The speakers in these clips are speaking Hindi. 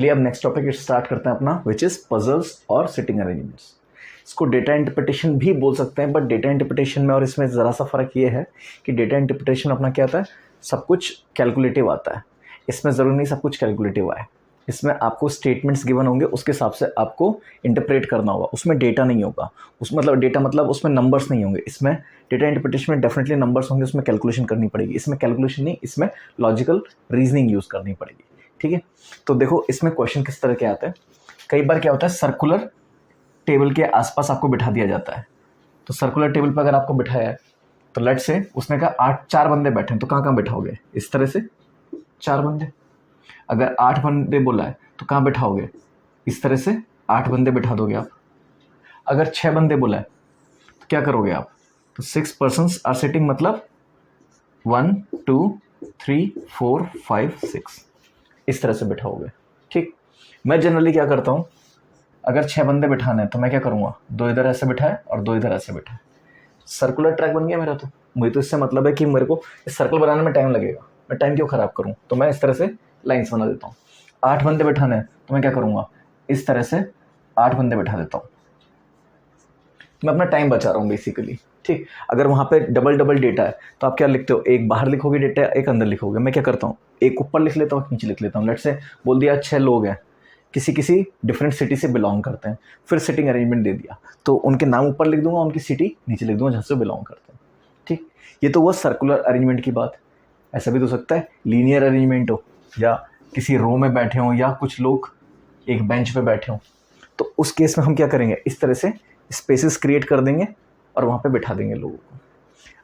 चलिए अब नेक्स्ट टॉपिक स्टार्ट करते हैं अपना, विच इज पजल्स और सिटिंग अरेंजमेंट्स। इसको डेटा इंटरप्रिटेशन भी बोल सकते हैं, बट डेटा इंटरप्रिटेशन में और इसमें ज़रा सा फ़र्क ये है कि डेटा इंटरप्रिटेशन अपना क्या आता है, सब कुछ कैलकुलेटिव आता है। इसमें ज़रूरी नहीं सब कुछ कैलकुलेटिव आए। इसमें आपको स्टेटमेंट्स गिवन होंगे, उसके हिसाब से आपको इंटरप्रेट करना होगा। उसमें डेटा नहीं होगा, उस मतलब डेटा मतलब उसमें नंबर्स नहीं होंगे। इसमें डेटा इंटरप्रिटेशन में डेफिनेटली नंबर्स होंगे, उसमें कैलकुलेशन करनी पड़ेगी। इसमें कैलकुलेशन नहीं, इसमें लॉजिकल रीजनिंग यूज़ करनी पड़ेगी। ठीक है, तो देखो इसमें क्वेश्चन किस तरह के आते हैं। कई बार क्या होता है, सर्कुलर टेबल के आसपास आपको बिठा दिया जाता है। तो सर्कुलर टेबल पर अगर आपको बिठाया है, तो लेट से उसने कहा 4 बंदे बैठे हैं, तो कहाँ कहाँ बिठाओगे? इस तरह से 4 बंदे। अगर 8 बंदे बोला है तो कहाँ बिठाओगे? इस तरह से 8 बंदे बिठा दोगे आप। अगर 6 बंदे बोला है तो क्या करोगे आप? तो 6 पर्सन्स आर सिटिंग, मतलब 1 2 3 4 5 6 इस तरह से बिठाओगे। ठीक, मैं जनरली क्या करता हूँ, अगर 6 बंदे बिठाने हैं तो मैं क्या करूँगा, 2 इधर ऐसे बिठाए और 2 इधर ऐसे बिठाए। सर्कुलर ट्रैक बन गया मेरा। तो मुझे तो इससे मतलब है कि मेरे को इस सर्कल बनाने में टाइम लगेगा, मैं टाइम क्यों ख़राब करूँ, तो मैं इस तरह से लाइन्स बना देता हूँ। 8 बंदे बिठाने हैं तो मैं क्या करूँगा, इस तरह से 8 बंदे बिठा देता हूँ। मैं अपना टाइम बचा रहा हूँ बेसिकली। ठीक, अगर वहाँ पे डबल डबल डेटा है तो आप क्या लिखते हो, एक बाहर लिखोगे डेटा, एक अंदर लिखोगे। मैं क्या करता हूँ, एक ऊपर लिख लेता हूँ, नीचे लिख लेता हूँ। लेट से बोल दिया 6 लोग हैं, किसी किसी डिफरेंट सिटी से बिलोंग करते हैं, फिर सिटिंग अरेंजमेंट दे दिया, तो उनके नाम ऊपर लिख दूंगा, उनकी सिटी नीचे लिख दूंगा जहाँ से बिलोंग करते हैं। ठीक, ये तो हुआ सर्कुलर अरेंजमेंट की बात। ऐसा भी तो हो सकता है लीनियर अरेंजमेंट हो, या किसी रो में बैठे हों, या कुछ लोग एक बेंच पे बैठे हों। तो उस केस में हम क्या करेंगे, इस तरह से स्पेसेस क्रिएट कर देंगे और वहाँ पे बिठा देंगे लोगों को।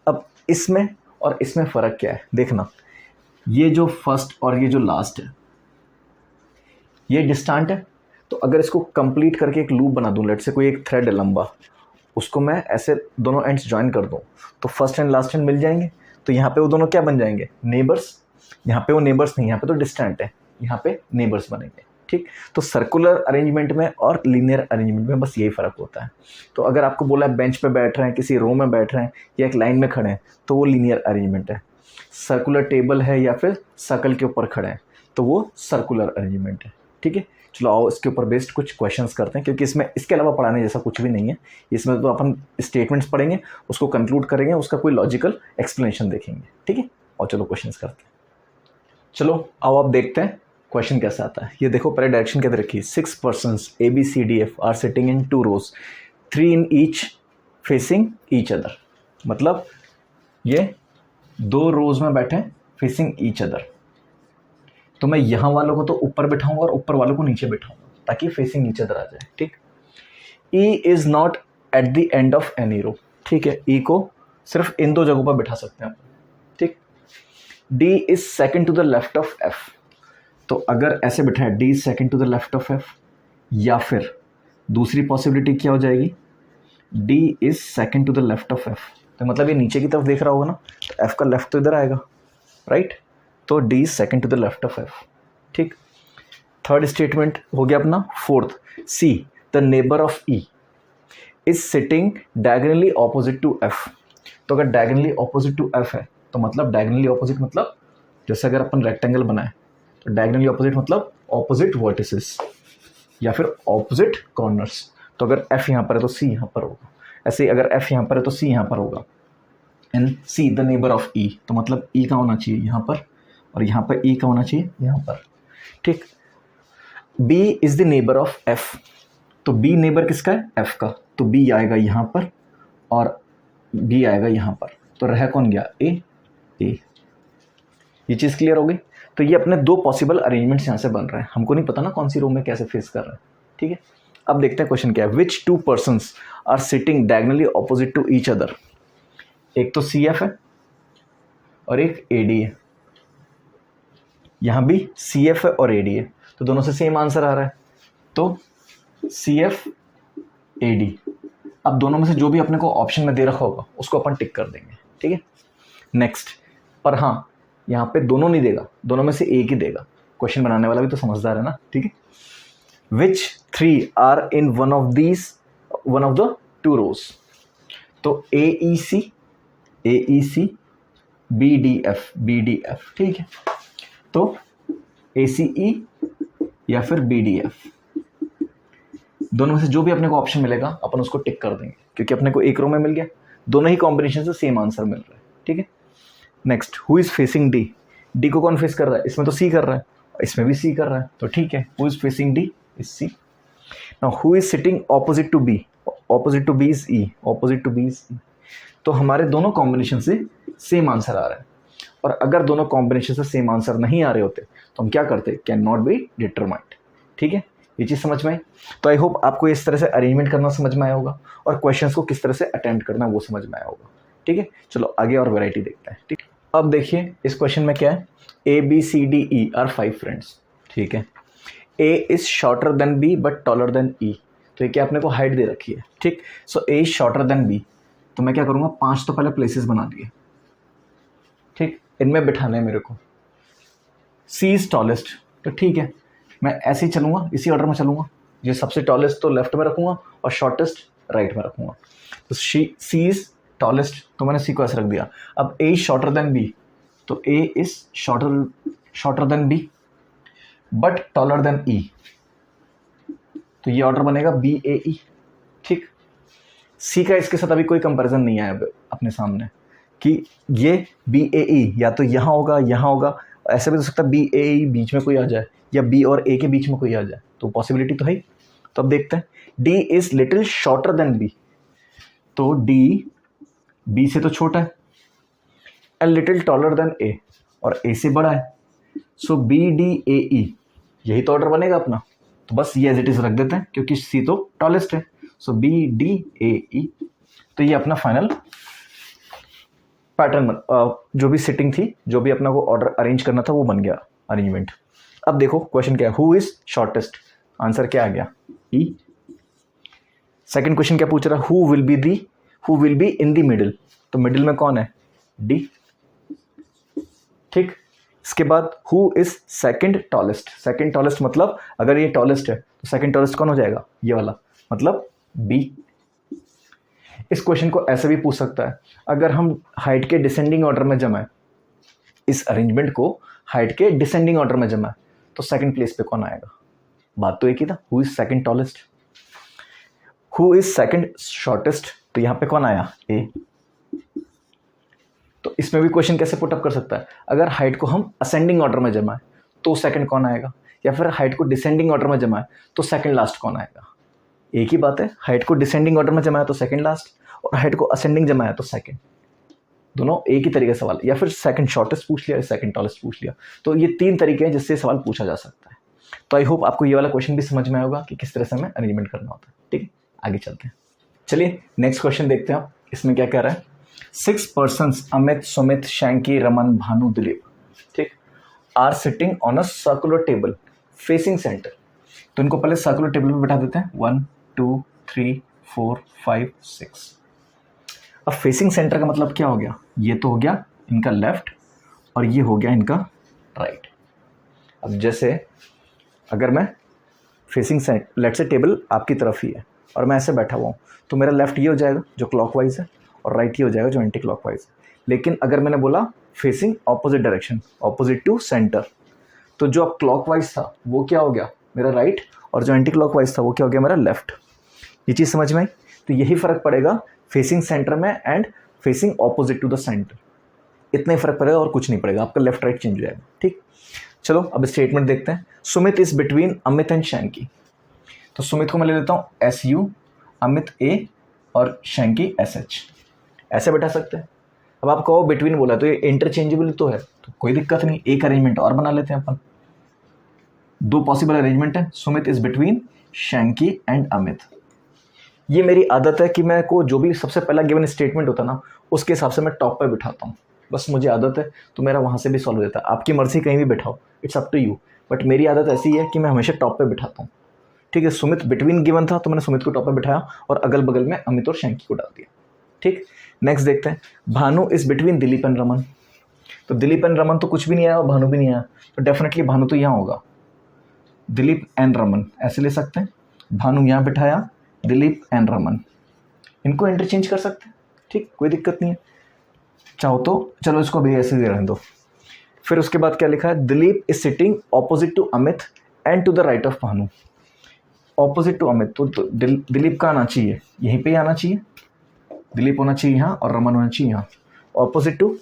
अब इसमें और इसमें फ़र्क क्या है देखना, ये जो फर्स्ट और ये जो लास्ट है ये डिस्टेंट है। तो अगर इसको कंप्लीट करके एक लूप बना दूं, लेट से कोई एक थ्रेड है लंबा, उसको मैं ऐसे दोनों एंड्स ज्वाइन कर दूं, तो फर्स्ट एंड लास्ट एंड मिल जाएंगे। तो यहाँ पे वो दोनों क्या बन जाएंगे, नेबर्स। यहाँ पे वो नेबर्स नहीं, यहाँ पे तो डिस्टेंट है, यहाँ पे नेबर्स बनेंगे। ठीक, तो सर्कुलर अरेंजमेंट में और लीनियर अरेंजमेंट में बस यही फ़र्क होता है। तो अगर आपको बोला है बेंच पे बैठ रहे हैं, किसी रो में बैठ रहे हैं, या एक लाइन में खड़े हैं, तो वो लीनियर अरेंजमेंट है। सर्कुलर टेबल है या फिर सर्कल के ऊपर खड़े हैं, तो वो सर्कुलर अरेंजमेंट है। ठीक है, चलो आओ इसके ऊपर बेस्ड कुछ क्वेश्चंस करते हैं, क्योंकि इसमें इसके अलावा पढ़ाने जैसा कुछ भी नहीं है। इसमें तो अपन स्टेटमेंट्स पढ़ेंगे, उसको कंक्लूड करेंगे, उसका कोई लॉजिकल एक्सप्लेनेशन देखेंगे। ठीक है, और चलो क्वेश्चंस करते हैं। चलो आओ आप देखते हैं क्वेश्चन कैसा आता है। ये देखो पहले डायरेक्शन क्या दे रखी है, 6 persons ABCDF are sitting in 2 rows, 3 in each facing each other. मतलब ये 2 रोज में बैठे फेसिंग ईच अदर। तो मैं यहाँ वालों को तो ऊपर बिठाऊंगा और ऊपर वालों को नीचे बिठाऊंगा, ताकि फेसिंग नीचे आ जाए। ठीक, E is not at the end of any row. ठीक है, E को सिर्फ इन 2 जगहों पर बिठा सकते हैं। ठीक, D is second to the left of F। तो अगर ऐसे बिठाए D is second to the left of F, या फिर दूसरी पॉसिबिलिटी क्या हो जाएगी, D is second to the left of F। तो मतलब ये नीचे की तरफ देख रहा होगा ना, तो F का लेफ्ट तो इधर आएगा, राइट। तो D is second to the left of F। ठीक, थर्ड स्टेटमेंट हो गया अपना। Fourth, C the neighbour of E is sitting diagonally opposite to F। तो अगर डायगोनली ऑपोजिट टू F है, तो मतलब डायगोनली ऑपोजिट मतलब जैसे अगर अपन रेक्टेंगल बनाए, तो डायगोनली ऑपोजिट मतलब ऑपोजिट वर्टिसेस या फिर ऑपोजिट कॉर्नर्स। तो अगर F यहाँ पर है तो C यहाँ पर होगा, ऐसे ही अगर F यहाँ पर है तो C यहाँ पर होगा। And C the neighbour of E, तो मतलब E का होना चाहिए यहाँ पर, और यहाँ पर E का होना चाहिए यहाँ पर। ठीक, B is the neighbour of F। तो B नेबर किसका है, F का। तो B आएगा यहाँ पर और B आएगा यहाँ पर, तो रह कौन गया, A। ये चीज़ क्लियर हो गई। तो ये अपने 2 पॉसिबल अरेंजमेंट्स यहाँ से बन रहे हैं। हमको नहीं पता ना कौन सी रो में कैसे फेस कर रहे हैं। ठीक है, अब देखते हैं क्वेश्चन क्या है। Which 2 persons are sitting diagonally opposite to each other. एक तो CF है और एक AD है। यहाँ भी CF है और AD है, तो दोनों से सेम आंसर आ रहा है, तो CF AD। अब दोनों में से जो भी अपने को ऑप्शन में दे रखा होगा उसको अपन टिक कर देंगे। ठीक है, नेक्स्ट। पर हाँ, यहाँ पे दोनों नहीं देगा, दोनों में से एक ही देगा। क्वेश्चन बनाने वाला भी तो समझदार है ना। ठीक है, which 3 are in one of the 2 rows। तो AEC BDF। ठीक है, तो ACE या फिर BDF, दोनों में से जो भी अपने को ऑप्शन मिलेगा अपन उसको टिक कर देंगे, क्योंकि अपने को एक रो में मिल गया, दोनों ही कॉम्बिनेशन से सेम आंसर मिल रहा है, ठीक है। Next, who is facing D, D को कौन फेस कर रहा है, इसमें तो सी कर रहा है, इसमें भी सी कर रहा है, तो ठीक है, who is facing D is C. Now who is sitting opposite to B, opposite to B is E, opposite to B is E. तो हमारे दोनों कॉम्बिनेशन से सेम आंसर आ रहा है, और अगर दोनों कॉम्बिनेशन से सेम आंसर नहीं आ रहे होते तो हम क्या करते, कैन नॉट बी डिटरमाइंड, ठीक है। ये चीज़ समझ में आई। तो आई होप आपको इस तरह से अरेंजमेंट करना समझ में आया होगा, और क्वेश्चंस को किस तरह से अटेम्प्ट करना वो समझ में आया होगा, ठीक है। चलो आगे और वैरायटी देखते हैं, ठीक। अब देखिए इस क्वेश्चन में क्या है, ABCDE आर 5 फ्रेंड्स, ठीक है। A is shorter than B but taller than E, तो ये क्या अपने को हाइट दे रखी है, ठीक। सो A is shorter than B, तो मैं क्या करूँगा, 5 तो पहले प्लेसेस बना दिए, ठीक, इनमें बिठाना है मेरे को। C इज टॉलेस्ट, तो ठीक है, मैं ऐसे ही चलूँगा, इसी ऑर्डर में चलूँगा, ये सबसे टॉलेस्ट तो लेफ्ट में रखूँगा और शॉर्टेस्ट राइट में रखूँगा। तो C इज टॉलेस्ट, तो मैंने C को ऐसे रख दिया। अब A is shorter than B, तो A is shorter than B but taller than E, तो ये ऑर्डर बनेगा BAE, ठीक। C का इसके साथ अभी कोई कंपैरिजन नहीं आया अपने सामने कि ये BAE या तो यहाँ होगा, यहाँ होगा, ऐसे भी हो सकता है BAE बीच में कोई आ जाए, या B और A के बीच में कोई आ जाए, तो पॉसिबिलिटी तो है ही। तो अब देखते हैं, D is little shorter than B, तो D B से तो छोटा है, and little taller than A, और A से बड़ा है, सो BDAE, यही तो ऑर्डर बनेगा अपना। तो बस ये एज इट इज रख देते हैं, क्योंकि C तो टॉलेस्ट है, सो BDAE। तो ये अपना फाइनल पैटर्न, जो भी सिटिंग थी, जो भी अपना को ऑर्डर अरेंज करना था वो बन गया अरेंजमेंट। अब देखो क्वेश्चन क्या है, हु इज शॉर्टेस्ट, आंसर क्या आ गया, E। सेकंड क्वेश्चन क्या पूछ रहा है, who will be in the middle, तो मिडिल में कौन है, D, ठीक। इसके बाद हु इज सेकंड टॉलेस्ट, मतलब अगर ये टॉलेस्ट है तो सेकंड टॉलेस्ट कौन हो जाएगा, ये वाला, मतलब B। इस क्वेश्चन को ऐसे भी पूछ सकता है, अगर हम हाइट के डिसेंडिंग ऑर्डर में जमाएं, इस अरेंजमेंट को हाइट के डिसेंडिंग ऑर्डर में जमाएं, तो सेकंड प्लेस पे कौन आएगा, बात तो एक ही था, who is second tallest, who is second shortest, तो यहाँ पे कौन आया, A। तो इसमें भी क्वेश्चन कैसे पुटअप कर सकता है, अगर हाइट को हम असेंडिंग ऑर्डर में जमाएं तो सेकंड कौन आएगा, या फिर हाइट को डिसेंडिंग ऑर्डर में जमाएं तो सेकंड लास्ट कौन आएगा। एक ही बात है, हाइट को डिसेंडिंग ऑर्डर में जमाया तो सेकंड लास्ट, और हाइट को असेंडिंग जमाया तो सेकंड, दोनों एक ही तरीके से सवाल, या फिर सेकंड शॉर्टेस्ट पूछ लिया, सेकंड टॉलेस्ट पूछ लिया। तो ये 3 तरीके हैं जिससे सवाल पूछा जा सकता है। तो आई होप आपको ये वाला क्वेश्चन भी समझ में आएगा कि किस तरह से हमें अरेंजमेंट करना होता है, ठीक है। आगे चलते हैं, चलिए नेक्स्ट क्वेश्चन देखते हैं। इसमें क्या कह रहा है, 6 पर्सन्स अमित, सुमित, शैंकी, रमन, भानु, दिलीप, ठीक, are sitting on a circular table facing centre. तो इनको पहले सर्कुलर टेबल पे बैठा देते हैं, 1 2 3 4 5 6। अब फेसिंग सेंटर का मतलब क्या हो गया, ये तो हो गया इनका लेफ्ट और ये हो गया इनका राइट। अब जैसे अगर मैं फेसिंग लेफ्ट से टेबल आपकी तरफ ही है और मैं ऐसे बैठा हुआ हूँ, तो मेरा लेफ्ट ये हो जाएगा जो क्लॉकवाइज है, और राइट ये हो जाएगा जो एंटी क्लॉकवाइज है। लेकिन अगर मैंने बोला facing opposite direction, opposite to centre, तो जो अब क्लॉकवाइज था वो क्या हो गया मेरा राइट, और जो एंटी क्लॉकवाइज था वो क्या हो गया मेरा लेफ्ट। ये चीज़ समझ में आई। तो यही फ़र्क पड़ेगा फेसिंग सेंटर में and facing opposite to the centre, इतना ही फर्क पड़ेगा और कुछ नहीं पड़ेगा, आपका लेफ्ट राइट चेंज हो जाएगा, ठीक। चलो अब स्टेटमेंट देखते हैं। Sumit is between Amit and Shanky, तो सुमित को मैं ले लेता हूँ SU, अमित A और शैंकी SH, ऐसे बैठा सकते हैं। अब आप कहो बिटवीन बोला तो ये इंटरचेंजेबल तो है, तो कोई दिक्कत नहीं, एक अरेंजमेंट और बना लेते हैं अपन। 2 पॉसिबल अरेंजमेंट है, Sumit is between Shanky and Amit. ये मेरी आदत है कि मैं को जो भी सबसे पहला गिवन स्टेटमेंट होता है ना, उसके हिसाब से मैं टॉप पे बिठाता हूँ, बस मुझे आदत है, तो मेरा वहाँ से भी सॉल्व हो जाता है। आपकी मर्जी कहीं भी बिठाओ, it's up to you, but मेरी आदत ऐसी है कि मैं हमेशा टॉप पे बिठाता हूँ, ठीक है। सुमित बिटवीन गिवन था तो मैंने सुमित को टॉप पे बिठाया और अगल बगल में अमित और शैंकी को डाल दिया, ठीक। नेक्स्ट देखते हैं, Bhanu is between Dilip and Raman, तो दिलीप एंड रमन तो कुछ भी नहीं आया और भानु भी नहीं आया, तो डेफिनेटली भानु तो यहाँ होगा, दिलीप एंड रमन ऐसे ले सकते हैं। भानु यहाँ बिठाया, दिलीप एंड रमन, इनको इंटरचेंज कर सकते हैं, ठीक, कोई दिक्कत नहीं है। चाहो तो चलो इसको भी ऐसे ही रहने दो। फिर उसके बाद क्या लिखा है, Dilip is sitting opposite to Amit and to the right of Bhanu, opposite to Amit, तो दिलीप का आना चाहिए यहीं पे ही आना चाहिए, दिलीप होना चाहिए यहाँ और रमन होना चाहिए यहाँ, ऑपोजिट टू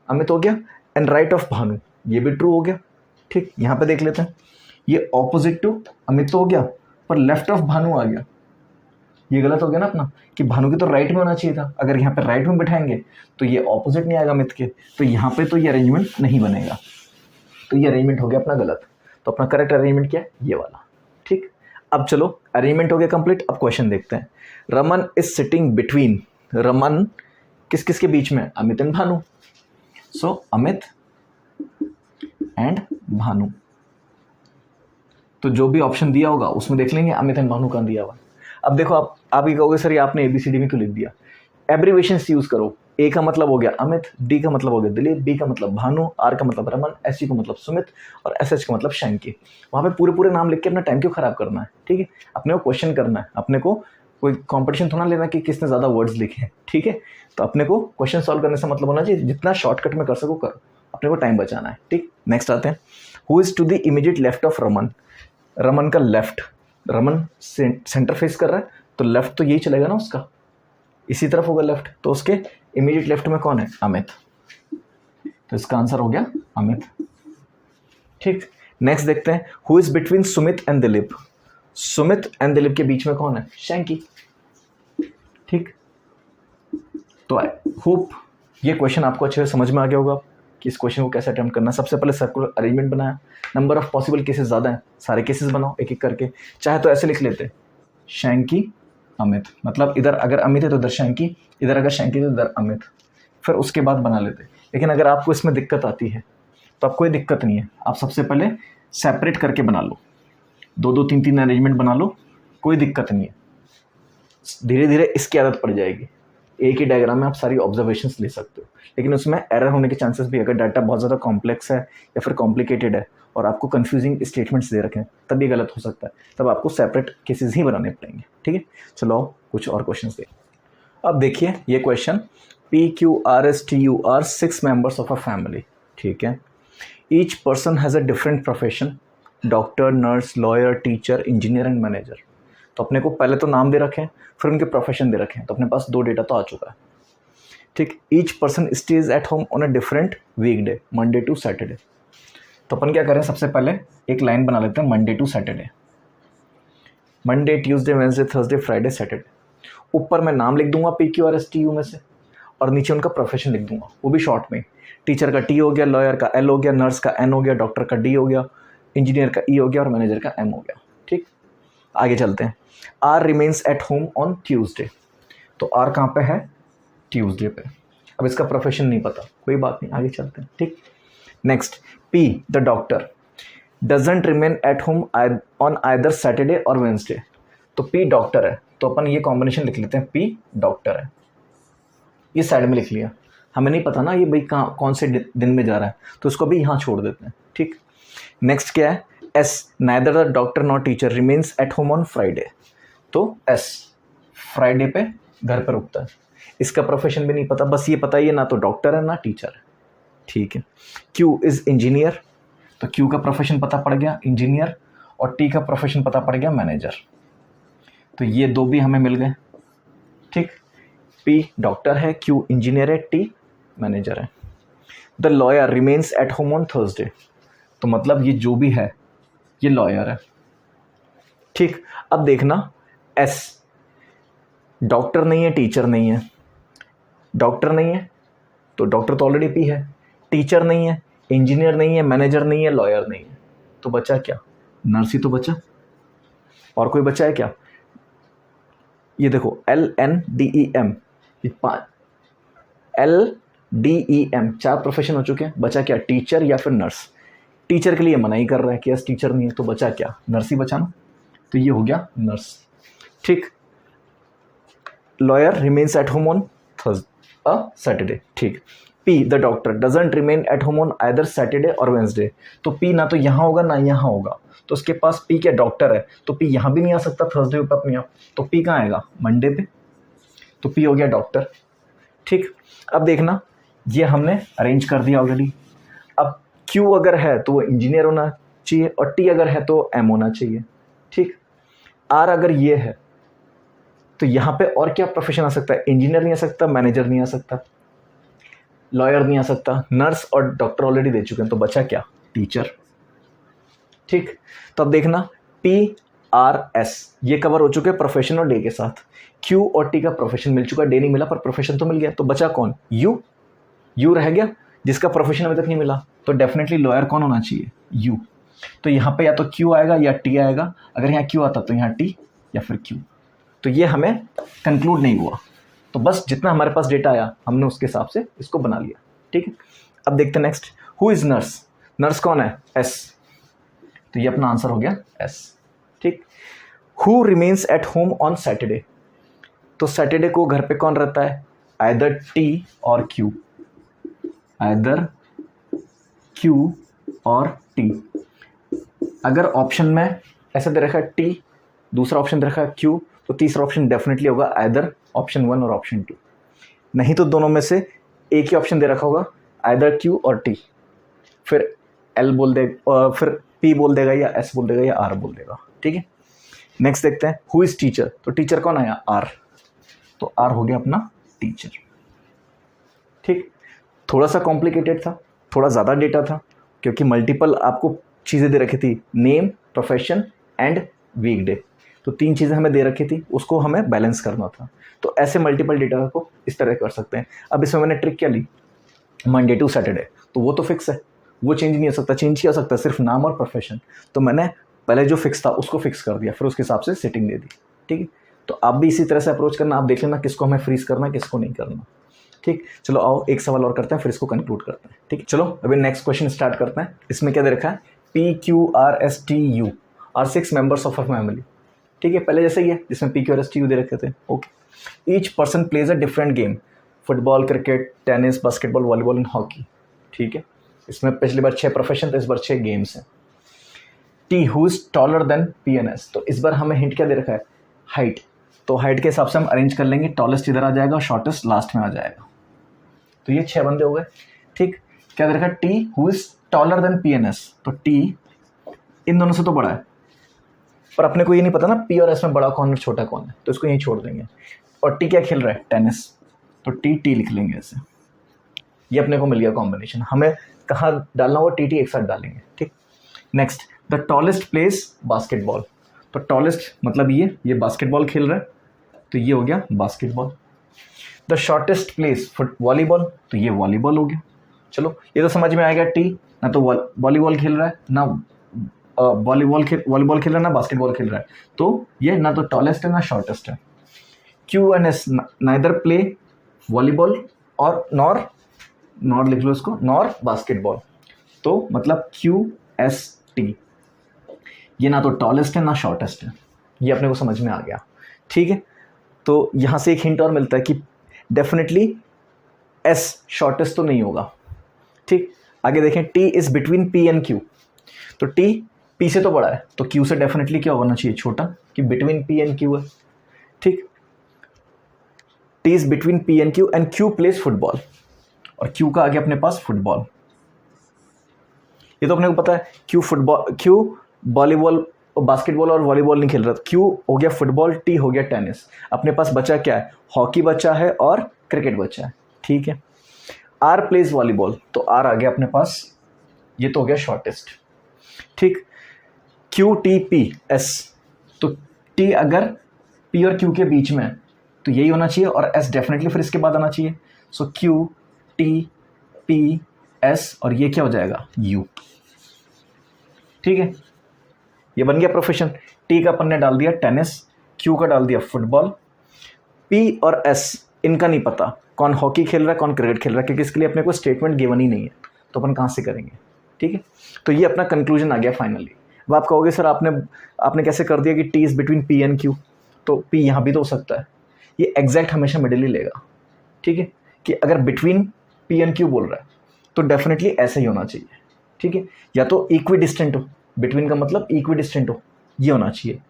अमित हो गया, एंड राइट ऑफ भानु ये भी ट्रू हो गया। ठीक, यहाँ पे देख लेते हैं, ये ऑपोजिट टू अमित तो हो गया पर लेफ्ट ऑफ भानु आ गया, ये गलत हो गया ना अपना, कि भानु के तो राइट में होना चाहिए था, अगर यहाँ पे राइट में बिठाएंगे तो ये ऑपोजिट नहीं आएगा अमित के, तो यहाँ पे तो ये अरेंजमेंट नहीं बनेगा, तो ये अरेंजमेंट हो गया अपना गलत। तो अपना करेक्ट अरेंजमेंट क्या है, ये वाला। ठीक, अब चलो अरेंजमेंट हो गया कंप्लीट। अब क्वेश्चन देखते हैं। Raman is sitting between, Raman किस किस के बीच में, Amit and Bhanu, so Amit and Bhanu. तो जो भी ऑप्शन दिया होगा उसमें देख लेंगे अमित एंड भानु का दिया हुआ। अब देखो आप ये कहोगे सर ये आपने ABCD में क्यों लिख दिया, एब्रीवेशंस यूज करो। A का मतलब हो गया अमित, D का मतलब हो गया दिलीप, B का मतलब भानु, R का मतलब रमन, SC का मतलब सुमित और SH का मतलब शैंकी। वहाँ पे पूरे नाम लिख के अपना टाइम क्यों खराब करना है। ठीक है, अपने को क्वेश्चन करना है, अपने को कोई कंपटीशन थोड़ा लेना कि किसने ज़्यादा वर्ड्स लिखे हैं। ठीक है, तो अपने को क्वेश्चन सॉल्व करने से मतलब होना चाहिए जितना शॉर्टकट में कर सको करो, अपने को टाइम बचाना है। ठीक, नेक्स्ट आते हैं। Who is to the immediate left of Raman, Raman का लेफ्ट, रमन सेंटर फेस कर रहा है तो लेफ्ट तो यही चलेगा ना उसका, इसी तरफ होगा लेफ्ट, तो उसके इमीडिएट लेफ्ट में कौन है, अमित, तो इसका आंसर हो गया अमित। ठीक, नेक्स्ट देखते हैं। Who is between Sumit and Dilip, Sumit and Dilip के बीच में कौन है, शैंकी। ठीक, तो आई होप ये क्वेश्चन आपको अच्छे से समझ में आ गया होगा कि इस क्वेश्चन को कैसे अटेम्प्ट करना है। सबसे पहले सर्कुलर अरेंजमेंट बनाया, नंबर ऑफ पॉसिबल केसेस ज़्यादा हैं, सारे केसेस बनाओ एक एक करके, चाहे तो ऐसे लिख लेते शैंकी अमित, मतलब इधर अगर अमित है तो इधर शैंकी, इधर अगर शैंकी तो इधर अमित, फिर उसके बाद बना लेते। लेकिन अगर आपको इसमें दिक्कत आती है तो आप कोई दिक्कत नहीं है, आप सबसे पहले सेपरेट करके बना लो, 2-2 3-3 अरेंजमेंट बना लो, कोई दिक्कत नहीं है। धीरे धीरे इसकी आदत पड़ जाएगी, एक ही डायग्राम में आप सारी ऑब्जर्वेशंस ले सकते हो, लेकिन उसमें एरर होने के चांसेस भी, अगर डाटा बहुत ज़्यादा कॉम्प्लेक्स है या फिर कॉम्प्लिकेटेड है और आपको कंफ्यूजिंग स्टेटमेंट्स दे रखे हैं तब ये गलत हो सकता है, तब आपको सेपरेट केसेस ही बनाने पड़ेंगे। ठीक है, चलो कुछ और क्वेश्चंस देखिए। अब देखिए ये question, PQRSTU are 6 members of a family. ठीक है, each person has a different profession, doctor, nurse, lawyer, teacher, engineer and manager. तो अपने को पहले तो नाम दे रखे हैं, फिर उनके प्रोफेशन दे रखे हैं, तो अपने पास 2 डेटा तो आ चुका है। ठीक, each person stays at home on a different weekday, Monday to Saturday. तो अपन क्या करें, सबसे पहले एक लाइन बना लेते हैं, Monday to Saturday, Monday, Tuesday, Wednesday, Thursday, Friday, Saturday. ऊपर मैं नाम लिख दूंगा PQRSTU में से, और नीचे उनका प्रोफेशन लिख दूंगा, वो भी शॉर्ट में। टीचर का T हो गया, लॉयर का L हो गया, नर्स का N हो गया, डॉक्टर का D हो गया, इंजीनियर का E हो गया और मैनेजर का M हो गया। ठीक, आगे चलते हैं। R remains at home on Tuesday, तो R कहाँ पे है, ट्यूसडे पे। अब इसका प्रोफेशन नहीं पता, कोई बात नहीं, आगे चलते हैं। ठीक, next, P the doctor doesn't remain at home on either Saturday और वेडनेसडे। तो P डॉक्टर है, तो अपन ये कॉम्बिनेशन लिख लेते हैं, P डॉक्टर है, ये साइड में लिख लिया। हमें नहीं पता ना ये भाई कहाँ कौन से दिन में जा रहा है, तो इसको भी यहाँ छोड़ देते हैं। ठीक, नेक्स्ट क्या है, S neither the doctor not teacher remains at home on Friday, तो S फ्राइडे पे घर पर रुकता है। इसका प्रोफेशन भी नहीं पता, बस ये पता ही है ना तो डॉक्टर है ना टीचर है। ठीक है, Q इज इंजीनियर, तो Q का प्रोफेशन पता पड़ गया इंजीनियर, और T का प्रोफेशन पता पड़ गया मैनेजर, तो ये 2 भी हमें मिल गए। ठीक, P डॉक्टर है, Q इंजीनियर है, T मैनेजर है। The lawyer remains at home on Thursday, तो मतलब ये जो भी है ये लॉयर है। ठीक, अब देखना S डॉक्टर नहीं है, टीचर नहीं है, डॉक्टर नहीं है तो डॉक्टर तो ऑलरेडी P है, टीचर नहीं है, इंजीनियर नहीं है, मैनेजर नहीं है, लॉयर नहीं है, तो बचा क्या, नर्स ही तो बचा। और कोई बचा है क्या, ये देखो LNDEM, LDEM 4 प्रोफेशन हो चुके हैं, बचा क्या, टीचर या फिर नर्स। टीचर के लिए मना ही कर रहा है कि यस टीचर नहीं है, तो बचा क्या, नर्स ही बचा ना, तो ये हो गया नर्स। ठीक, lawyer remains at home on Saturday. ठीक, P the doctor doesn't remain at home on either Saturday और वेडनेसडे, तो P ना तो यहाँ होगा ना यहाँ होगा, तो उसके पास P क्या डॉक्टर है, तो P यहाँ भी नहीं आ सकता थर्सडे पे अपने आप, तो P कहाँ आएगा, मंडे पे, तो P हो गया डॉक्टर। ठीक, अब देखना ये हमने अरेंज कर दिया ऑलरेडी। अब Q अगर है तो वो इंजीनियर होना चाहिए, और टी अगर है तो एम होना चाहिए, ठीक। आर अगर ये है तो यहाँ पे और क्या प्रोफेशन आ सकता है? इंजीनियर नहीं आ सकता, मैनेजर नहीं आ सकता, लॉयर नहीं आ सकता, नर्स और डॉक्टर ऑलरेडी दे चुके हैं, तो बचा क्या? टीचर, ठीक। तो अब देखना पी आर एस ये कवर हो चुके हैं प्रोफेशन और डे के साथ। क्यू और टी का प्रोफेशन मिल चुका, डे नहीं मिला पर प्रोफेशन तो मिल गया, तो बचा कौन? यू। यू रह गया जिसका प्रोफेशन अभी तक नहीं मिला, तो डेफिनेटली लॉयर कौन होना चाहिए? यू। तो यहाँ पे या तो क्यू आएगा या टी आएगा, अगर यहाँ क्यू आता तो यहाँ टी या फिर क्यू। तो ये हमें कंक्लूड नहीं हुआ, तो बस जितना हमारे पास डेटा आया हमने उसके हिसाब से इसको बना लिया, ठीक है। अब देखते हैं next, who is nurse? Nurse कौन है? एस, तो ये अपना आंसर हो गया एस, ठीक। Who remains at home on Saturday? तो सैटरडे को घर पे कौन रहता है? आइदर टी और क्यू, आइदर क्यू और टी। अगर ऑप्शन में ऐसे दे रखा है टी, दूसरा ऑप्शन दे रखा है क्यू, तो तीसरा ऑप्शन डेफिनेटली होगा आइदर ऑप्शन 1 और ऑप्शन 2, नहीं तो दोनों में से एक ही ऑप्शन दे रखा होगा, आइदर क्यू और टी। फिर एल बोल दे, फिर पी बोल देगा या एस बोल देगा या आर बोल देगा, ठीक है। नेक्स्ट देखते हैं, हु इज टीचर? तो टीचर कौन आया? आर, तो आर हो गया अपना टीचर, ठीक। थोड़ा सा कॉम्प्लिकेटेड था, थोड़ा ज़्यादा डेटा था, क्योंकि मल्टीपल आपको चीज़ें दे रखी थी, नेम, प्रोफेशन एंड वीकडे, तो 3 चीज़ें हमें दे रखी थी, उसको हमें बैलेंस करना था। तो ऐसे मल्टीपल डेटा को इस तरह कर सकते हैं। अब इसमें मैंने ट्रिक क्या ली? मंडे टू सैटरडे, तो वो तो फिक्स है, वो चेंज नहीं हो सकता, चेंज ही हो सकता है सिर्फ नाम और प्रोफेशन। तो मैंने पहले जो फिक्स था उसको फिक्स कर दिया, फिर उसके हिसाब से सेटिंग दे दी, ठीक है। तो आप भी इसी तरह से अप्रोच करना, आप देख लेना किसको हमें फ्रीज करना है, किसको नहीं करना, ठीक। चलो आओ एक सवाल और करते हैं, फिर इसको कंक्लूड करते हैं, ठीक। चलो अभी नेक्स्ट क्वेश्चन स्टार्ट करते हैं। इसमें क्या दे रखा है? P Q R S T U are 6 members of a family, ठीक है, पहले जैसे ही है जिसमें P Q R S T U दे रखे थे, okay. Each person plays a different game, football, cricket, tennis, basketball, volleyball and hockey, ठीक है। इसमें पिछली बार 6 प्रोफेशन थे, इस बार 6 गेम्स हैं। T who is taller than P N S, तो इस बार हमें हिंट क्या दे रखा है? हाइट, तो हाइट के हिसाब से हम अरेंज कर लेंगे, टॉलेस्ट इधर आ जाएगा और शॉर्टेस्ट लास्ट में आ जाएगा, तो ये 6 बंदे हो गए, ठीक। क्या दे रखा है? T who is taller than P N S, तो टी इन दोनों से तो बड़ा है, पर अपने को ये नहीं पता ना पी और एस में बड़ा कौन और छोटा कौन है, तो इसको यहीं छोड़ देंगे। और टी क्या खेल रहा है? टेनिस, तो टी टी लिख लेंगे ऐसे, ये अपने को मिल गया कॉम्बिनेशन। हमें कहाँ डालना हो? टी टी एक साथ डालेंगे, ठीक। Next, the tallest place basketball, तो टॉलेस्ट मतलब ये बास्केटबॉल खेल रहा है, तो ये हो गया basketball. The shortest place volleyball, तो ये वॉलीबॉल हो गया। चलो ये तो समझ में आएगा, टी ना तो वॉलीबॉल खेल रहा है, ना वॉलीबॉल खेल रहा है, ना बास्केटबॉल खेल रहा है, तो ये ना तो टॉलेस्ट है ना शॉर्टेस्ट है। Q and S neither play volleyball और नॉर लिख लो इसको, नॉर बास्केटबॉल, तो मतलब क्यू एस टी, ये ना तो टॉलेस्ट है ना शॉर्टेस्ट है, ये अपने को समझ में आ गया, ठीक है। तो यहाँ से एक हिंट और मिलता है कि डेफिनेटली एस शॉर्टेस्ट तो नहीं होगा, ठीक। आगे देखें, T is between P and Q, तो टी पी से तो बड़ा है, तो क्यू से डेफिनेटली क्या होना चाहिए? छोटा, कि बिटवीन पी एंड क्यू है, ठीक। T is between P and Q place football, और क्यू का आगे अपने पास फुटबॉल, ये तो अपने को पता है। क्यू वॉलीबॉल, बास्केटबॉल और वॉलीबॉल नहीं खेल रहा, क्यू हो गया फुटबॉल, टी हो गया टेनिस। अपने पास बचा क्या है? हॉकी बचा है और क्रिकेट बचा है, ठीक है। आर प्लेज वॉलीबॉल, तो आर आ गया अपने पास, ये तो हो गया शॉर्टेस्ट, ठीक। क्यू टी पी एस, तो टी अगर पी और क्यू के बीच में तो यही होना चाहिए, और एस डेफिनेटली फिर इसके बाद आना चाहिए। सो क्यू टी पी एस, और ये क्या हो जाएगा? यू, ठीक है। ये बन गया प्रोफेशन। टी का अपन ने डाल दिया टेनिस, क्यू का डाल दिया फुटबॉल, पी और एस इनका नहीं पता कौन हॉकी खेल रहा है कौन क्रिकेट खेल रहा है, क्योंकि इसके लिए अपने को स्टेटमेंट गिवन ही नहीं है, तो अपन कहाँ से करेंगे, ठीक है। तो ये अपना कंक्लूजन आ गया फाइनली। अब आप कहोगे सर आपने कैसे कर दिया कि T is between P and Q, तो पी यहाँ भी तो हो सकता है, ये एग्जैक्ट हमेशा मिडिल ही लेगा, ठीक है। कि अगर बिटवीन पी एंड क्यू बोल रहा है तो डेफिनेटली ऐसा ही होना चाहिए, ठीक है। या तो इक्वी डिस्टेंट हो, बिटवीन का मतलब इक्वी डिस्टेंट हो, ये होना चाहिए।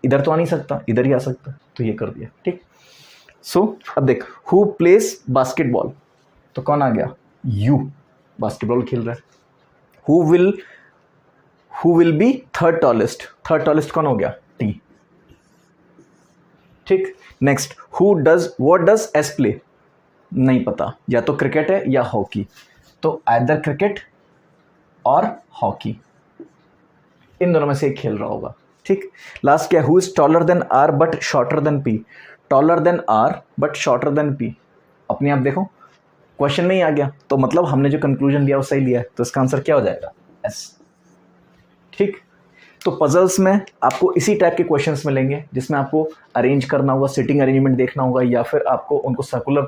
इधर तो आ नहीं सकता, इधर ही आ सकता, तो ये कर दिया, ठीक। सो अब देख, हु प्लेस बास्केटबॉल, तो कौन आ गया? यू, बास्केटबॉल खेल रहा है। Who will be third tallest कौन हो गया, टी। ठीक, next, what does S play, नहीं पता, या तो क्रिकेट है या हॉकी, तो आइदर क्रिकेट और हॉकी, इन दोनों में से एक खेल रहा होगा। ठीक, लास्ट क्या, who is taller than R but shorter than P, taller than R but shorter than P, अपने आप देखो क्वेश्चन में ही आ गया, तो मतलब हमने जो कंक्लूजन लिया वो सही लिया है, तो इसका आंसर क्या हो जाएगा, एस। ठीक, तो पजल्स में आपको इसी टाइप के क्वेश्चंस मिलेंगे जिसमें आपको अरेंज करना होगा, सिटिंग अरेंजमेंट देखना होगा, या फिर आपको उनको सर्कुलर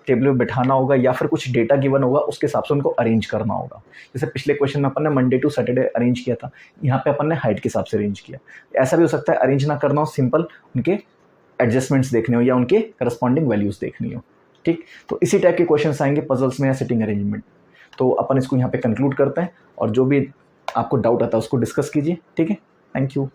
टेबल में बैठाना होगा, या फिर कुछ डेटा गिवन होगा उसके हिसाब से उनको अरेंज करना होगा। जैसे पिछले क्वेश्चन में अपन ने मंडे टू सैटरडे अरेंज किया था, यहाँ पे अपन ने हाइट के हिसाब से अरेंज किया। ऐसा भी हो सकता है अरेंज ना करना हो, सिंपल उनके एडजस्टमेंट्स देखने हो या उनके करस्पॉन्डिंग वैल्यूज देखनी हो। ठीक, तो इसी टाइप के क्वेश्चन आएंगे पजल्स में या सिटिंग अरेंजमेंट। तो अपन इसको यहाँ पे कंक्लूड करते हैं, और जो भी आपको डाउट आता है उसको डिस्कस कीजिए। ठीक है, थैंक यू।